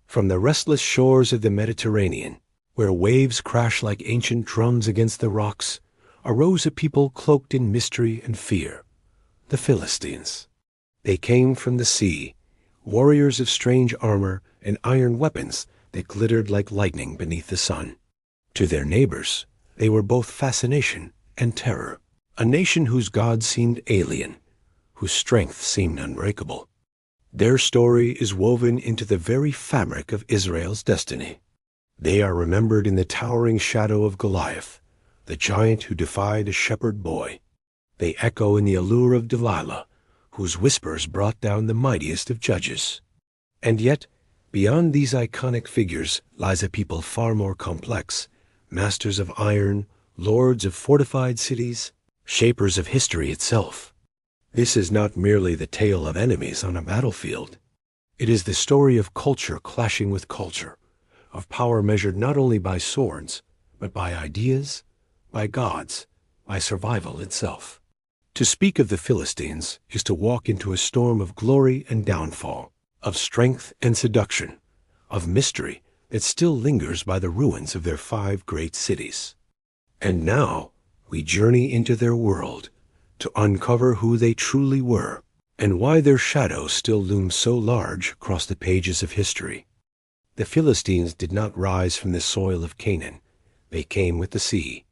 From the restless shores of the Mediterranean, where waves crash like ancient drums against the rocks, arose a people cloaked in mystery and fear, the Philistines. They came from the sea, warriors of strange armor and iron weapons that glittered like lightning beneath the sun. To their neighbors, they were both fascination and terror, a nation whose gods seemed alien, whose strength seemed unbreakable. Their story is woven into the very fabric of Israel's destiny. They are remembered in the towering shadow of Goliath, the giant who defied a shepherd boy. They echo in the allure of Delilah, whose whispers brought down the mightiest of judges. And yet, beyond these iconic figures lies a people far more complex, masters of iron, lords of fortified cities, shapers of history itself. This is not merely the tale of enemies on a battlefield. It is the story of culture clashing with culture, of power measured not only by swords, but by ideas, by gods, by survival itself. To speak of the Philistines is to walk into a storm of glory and downfall, of strength and seduction, of mystery that still lingers by the ruins of their 5 great cities. And now we journey into their world to uncover who they truly were and why their shadow still looms so large across the pages of history. The Philistines did not rise from the soil of Canaan. They came with the sea.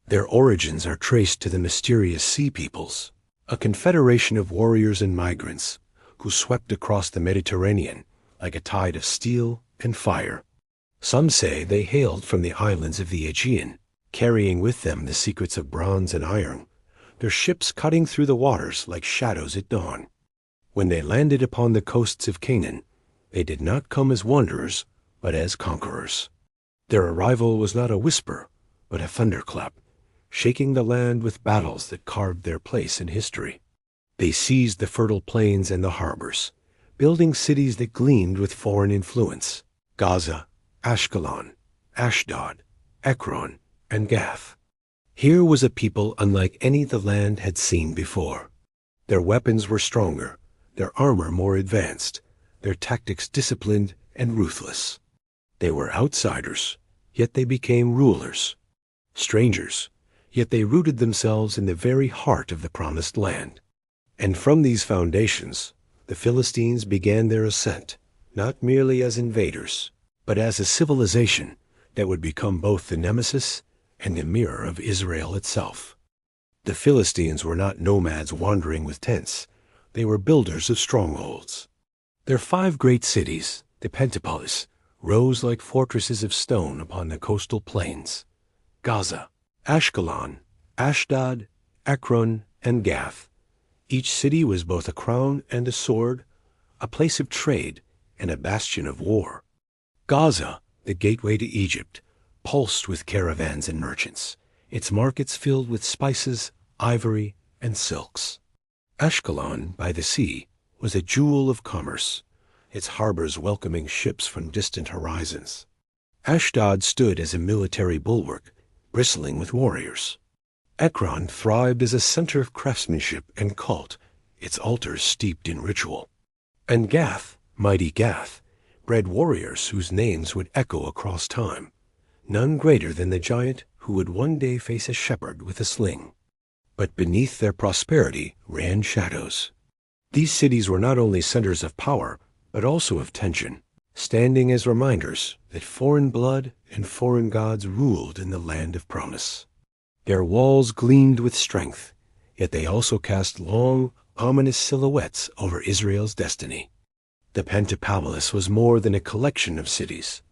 Their origins are traced to the mysterious Sea Peoples, a confederation of warriors and migrants who swept across the Mediterranean like a tide of steel and fire. Some say they hailed from the islands of the Aegean, carrying with them the secrets of bronze and iron, their ships cutting through the waters like shadows at dawn. When they landed upon the coasts of Canaan, they did not come as wanderers, but as conquerors. Their arrival was not a whisper, but a thunderclap, shaking the land with battles that carved their place in history. They seized the fertile plains and the harbors, building cities that gleamed with foreign influence: Gaza, Ashkelon, Ashdod, Ekron, and Gath. Here was a people unlike any the land had seen before. Their weapons were stronger, their armor more advanced, their tactics disciplined and ruthless. They were outsiders, yet they became rulers. Strangers, yet they rooted themselves in the very heart of the promised land. And from these foundations, the Philistines began their ascent, not merely as invaders, but as a civilization that would become both the nemesis and the mirror of Israel itself. The Philistines were not nomads wandering with tents. They were builders of strongholds. Their 5 great cities, the Pentapolis, rose like fortresses of stone upon the coastal plains: Gaza, Ashkelon, Ashdod, Ekron, and Gath. Each city was both a crown and a sword, a place of trade and a bastion of war. Gaza, the gateway to Egypt, pulsed with caravans and merchants, its markets filled with spices, ivory, and silks. Ashkelon, by the sea, was a jewel of commerce, its harbors welcoming ships from distant horizons. Ashdod stood as a military bulwark, bristling with warriors. Ekron thrived as a center of craftsmanship and cult, its altars steeped in ritual. And Gath, mighty Gath, bred warriors whose names would echo across time, none greater than the giant who would one day face a shepherd with a sling. But beneath their prosperity ran shadows. These cities were not only centers of power, but also of tension, standing as reminders that foreign blood and foreign gods ruled in the land of promise. Their walls gleamed with strength, yet they also cast long, ominous silhouettes over Israel's destiny. The Pentapolis was more than a collection of cities.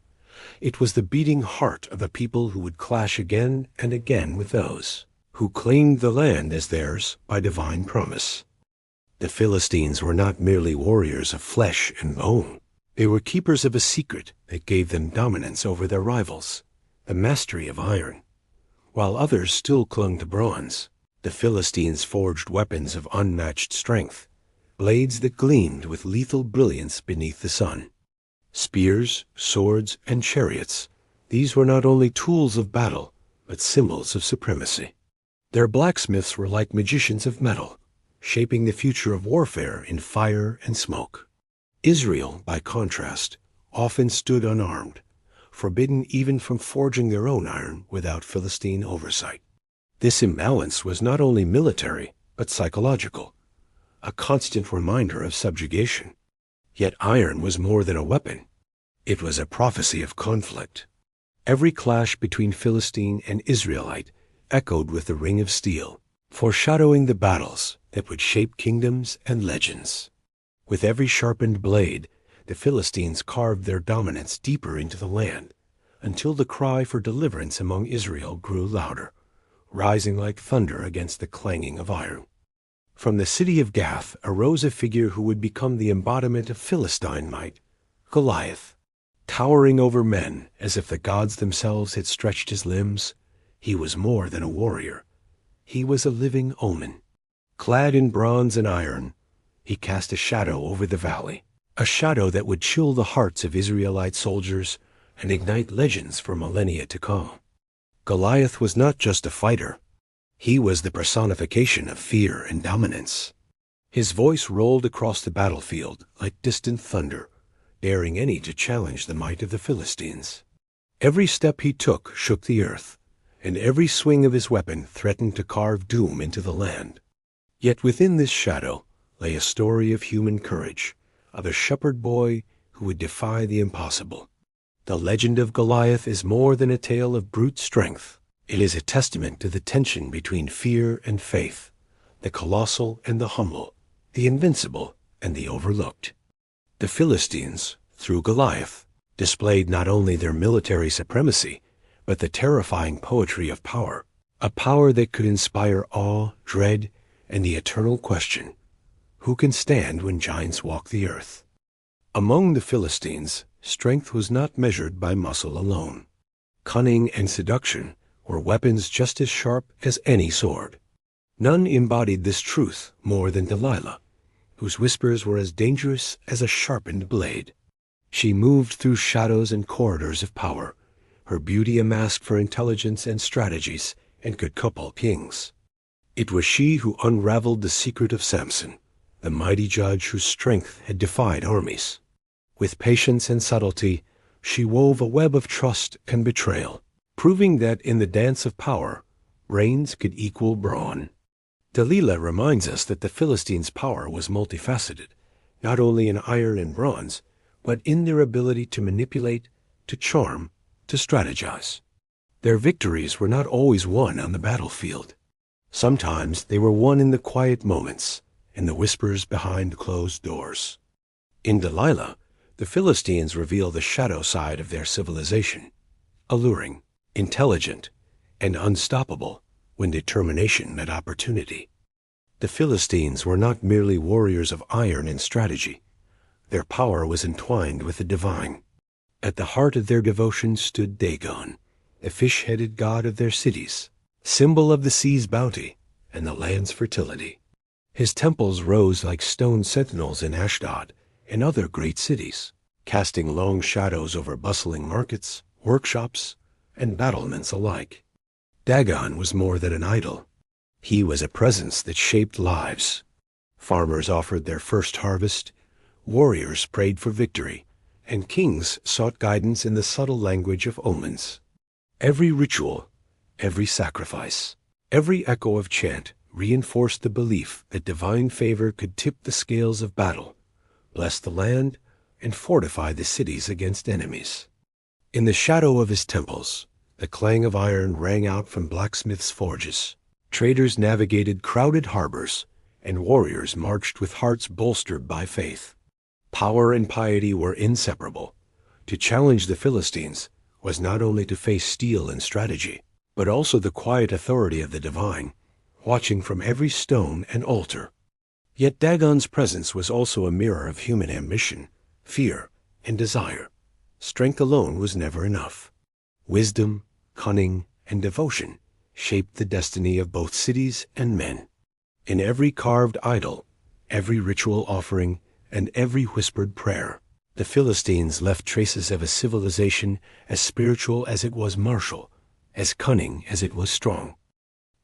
It was the beating heart of a people who would clash again and again with those who claimed the land as theirs by divine promise. The Philistines were not merely warriors of flesh and bone. They were keepers of a secret that gave them dominance over their rivals, the mastery of iron. While others still clung to bronze, the Philistines forged weapons of unmatched strength, blades that gleamed with lethal brilliance beneath the sun. Spears, swords, and chariots, these were not only tools of battle, but symbols of supremacy. Their blacksmiths were like magicians of metal, shaping the future of warfare in fire and smoke. Israel, by contrast, often stood unarmed, forbidden even from forging their own iron without Philistine oversight. This imbalance was not only military, but psychological, a constant reminder of subjugation. Yet iron was more than a weapon. It was a prophecy of conflict. Every clash between Philistine and Israelite echoed with the ring of steel, foreshadowing the battles that would shape kingdoms and legends. With every sharpened blade, the Philistines carved their dominance deeper into the land, until the cry for deliverance among Israel grew louder, rising like thunder against the clanging of iron. From the city of Gath arose a figure who would become the embodiment of Philistine might, Goliath. Towering over men as if the gods themselves had stretched his limbs, he was more than a warrior. He was a living omen. Clad in bronze and iron, he cast a shadow over the valley, a shadow that would chill the hearts of Israelite soldiers and ignite legends for millennia to come. Goliath was not just a fighter. He was the personification of fear and dominance. His voice rolled across the battlefield like distant thunder, daring any to challenge the might of the Philistines. Every step he took shook the earth, and every swing of his weapon threatened to carve doom into the land. Yet within this shadow lay a story of human courage, of a shepherd boy who would defy the impossible. The legend of Goliath is more than a tale of brute strength. It is a testament to the tension between fear and faith, the colossal and the humble, the invincible and the overlooked. The Philistines, through Goliath, displayed not only their military supremacy, but the terrifying poetry of power, a power that could inspire awe, dread, and the eternal question, who can stand when giants walk the earth? Among the Philistines, strength was not measured by muscle alone. Cunning and seduction were weapons just as sharp as any sword. None embodied this truth more than Delilah, whose whispers were as dangerous as a sharpened blade. She moved through shadows and corridors of power, her beauty a mask for intelligence and strategies, and could couple kings. It was she who unraveled the secret of Samson, the mighty judge whose strength had defied armies. With patience and subtlety, she wove a web of trust and betrayal, proving that in the dance of power, brains could equal brawn. Delilah reminds us that the Philistines' power was multifaceted, not only in iron and bronze, but in their ability to manipulate, to charm, to strategize. Their victories were not always won on the battlefield. Sometimes they were won in the quiet moments, in the whispers behind closed doors. In Delilah, the Philistines reveal the shadow side of their civilization, alluring, intelligent, and unstoppable when determination met opportunity. The Philistines were not merely warriors of iron and strategy. Their power was entwined with the divine. At the heart of their devotion stood Dagon, the fish-headed god of their cities, symbol of the sea's bounty and the land's fertility. His temples rose like stone sentinels in Ashdod and other great cities, casting long shadows over bustling markets, workshops, and battlements alike. Dagon was more than an idol. He was a presence that shaped lives. Farmers offered their first harvest, warriors prayed for victory, and kings sought guidance in the subtle language of omens. Every ritual, every sacrifice, every echo of chant reinforced the belief that divine favor could tip the scales of battle, bless the land, and fortify the cities against enemies. In the shadow of his temples, the clang of iron rang out from blacksmiths' forges. Traders navigated crowded harbors, and warriors marched with hearts bolstered by faith. Power and piety were inseparable. To challenge the Philistines was not only to face steel and strategy, but also the quiet authority of the divine, watching from every stone and altar. Yet Dagon's presence was also a mirror of human ambition, fear, and desire. Strength alone was never enough. Wisdom, cunning, and devotion shaped the destiny of both cities and men. In every carved idol, every ritual offering, and every whispered prayer, the Philistines left traces of a civilization as spiritual as it was martial, as cunning as it was strong.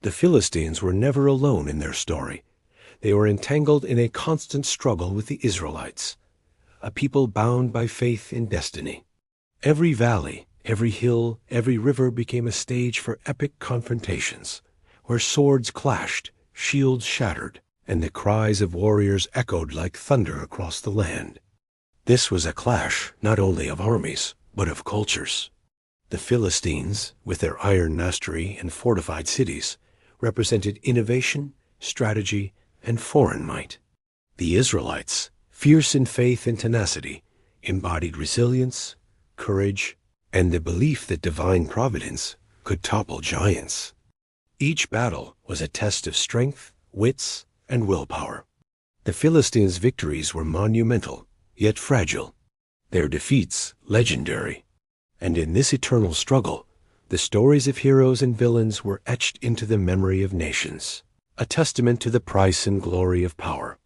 The Philistines were never alone in their story. They were entangled in a constant struggle with the Israelites, a people bound by faith in destiny. Every valley, every hill, every river became a stage for epic confrontations, where swords clashed, shields shattered, and the cries of warriors echoed like thunder across the land. This was a clash not only of armies, but of cultures. The Philistines, with their iron mastery and fortified cities, represented innovation, strategy, and foreign might. The Israelites, fierce in faith and tenacity, embodied resilience, courage, and the belief that divine providence could topple giants. Each battle was a test of strength, wits, and willpower. The Philistines' victories were monumental, yet fragile. Their defeats legendary. And in this eternal struggle, the stories of heroes and villains were etched into the memory of nations, a testament to the price and glory of power.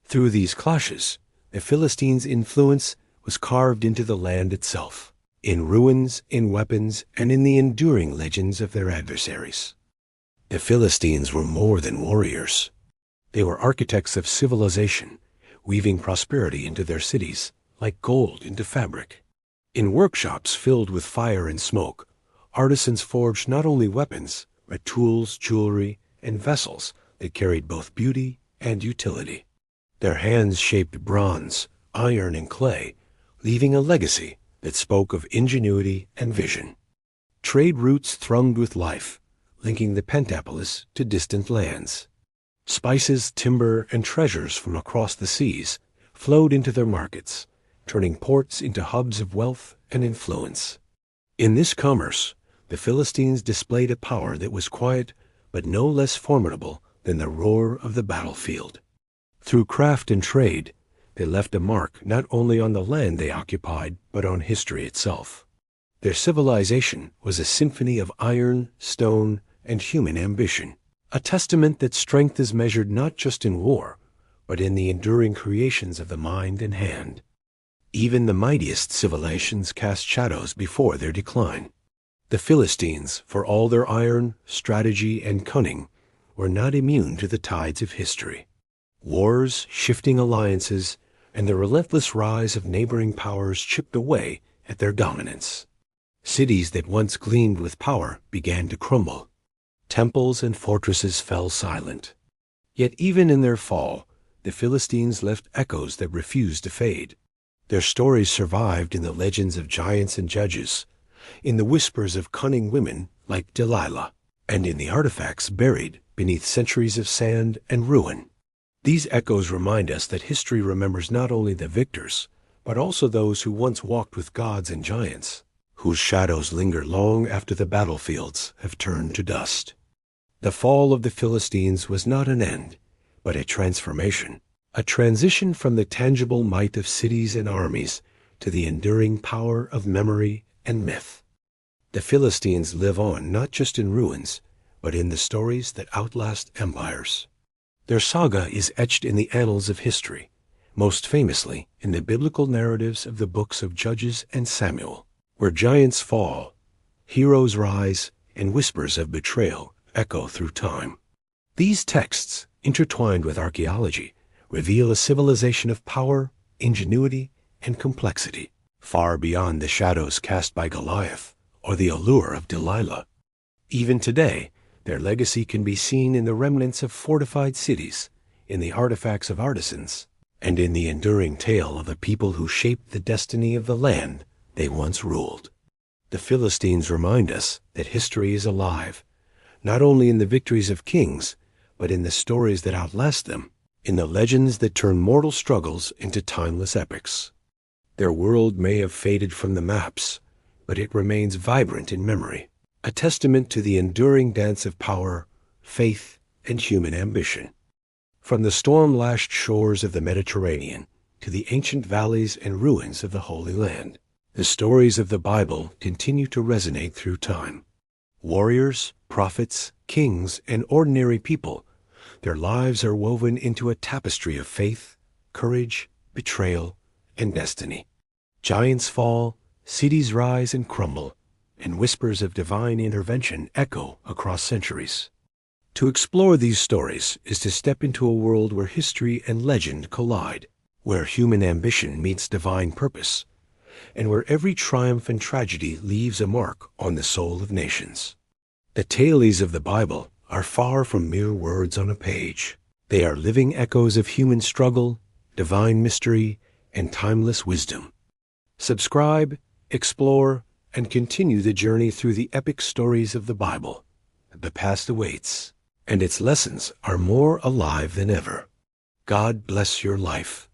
Through these clashes, the Philistines' influence was carved into the land itself, in ruins, in weapons, and in the enduring legends of their adversaries. The Philistines were more than warriors. They were architects of civilization, weaving prosperity into their cities, like gold into fabric. In workshops filled with fire and smoke, artisans forged not only weapons, but tools, jewelry, and vessels that carried both beauty and utility. Their hands shaped bronze, iron, and clay, leaving a legacy that spoke of ingenuity and vision. Trade routes thronged with life, linking the Pentapolis to distant lands. Spices, timber, and treasures from across the seas flowed into their markets, turning ports into hubs of wealth and influence. In this commerce, the Philistines displayed a power that was quiet but no less formidable than the roar of the battlefield. Through craft and trade, they left a mark not only on the land they occupied, but on history itself. Their civilization was a symphony of iron, stone, and human ambition, a testament that strength is measured not just in war, but in the enduring creations of the mind and hand. Even the mightiest civilizations cast shadows before their decline. The Philistines, for all their iron, strategy, and cunning, were not immune to the tides of history. Wars, shifting alliances, and the relentless rise of neighboring powers chipped away at their dominance. Cities that once gleamed with power began to crumble. Temples and fortresses fell silent. Yet even in their fall, the Philistines left echoes that refused to fade. Their stories survived in the legends of giants and judges, in the whispers of cunning women like Delilah, and in the artifacts buried beneath centuries of sand and ruin. These echoes remind us that history remembers not only the victors, but also those who once walked with gods and giants, whose shadows linger long after the battlefields have turned to dust. The fall of the Philistines was not an end, but a transformation, a transition from the tangible might of cities and armies to the enduring power of memory and myth. The Philistines live on not just in ruins, but in the stories that outlast empires. Their saga is etched in the annals of history, most famously in the biblical narratives of the books of Judges and Samuel, where giants fall, heroes rise, and whispers of betrayal echo through time. These texts, intertwined with archaeology, reveal a civilization of power, ingenuity, and complexity, far beyond the shadows cast by Goliath or the allure of Delilah. Even today, their legacy can be seen in the remnants of fortified cities, in the artifacts of artisans, and in the enduring tale of a people who shaped the destiny of the land they once ruled. The Philistines remind us that history is alive, not only in the victories of kings, but in the stories that outlast them, in the legends that turn mortal struggles into timeless epics. Their world may have faded from the maps, but it remains vibrant in memory, a testament to the enduring dance of power, faith, and human ambition. From the storm-lashed shores of the Mediterranean to the ancient valleys and ruins of the Holy Land, the stories of the Bible continue to resonate through time. Warriors, prophets, kings, and ordinary people, their lives are woven into a tapestry of faith, courage, betrayal, and destiny. Giants fall, cities rise and crumble, and whispers of divine intervention echo across centuries. To explore these stories is to step into a world where history and legend collide, where human ambition meets divine purpose, and where every triumph and tragedy leaves a mark on the soul of nations. The tales of the Bible are far from mere words on a page. They are living echoes of human struggle, divine mystery, and timeless wisdom. Subscribe, explore, and continue the journey through the epic stories of the Bible. The past awaits, and its lessons are more alive than ever. God bless your life.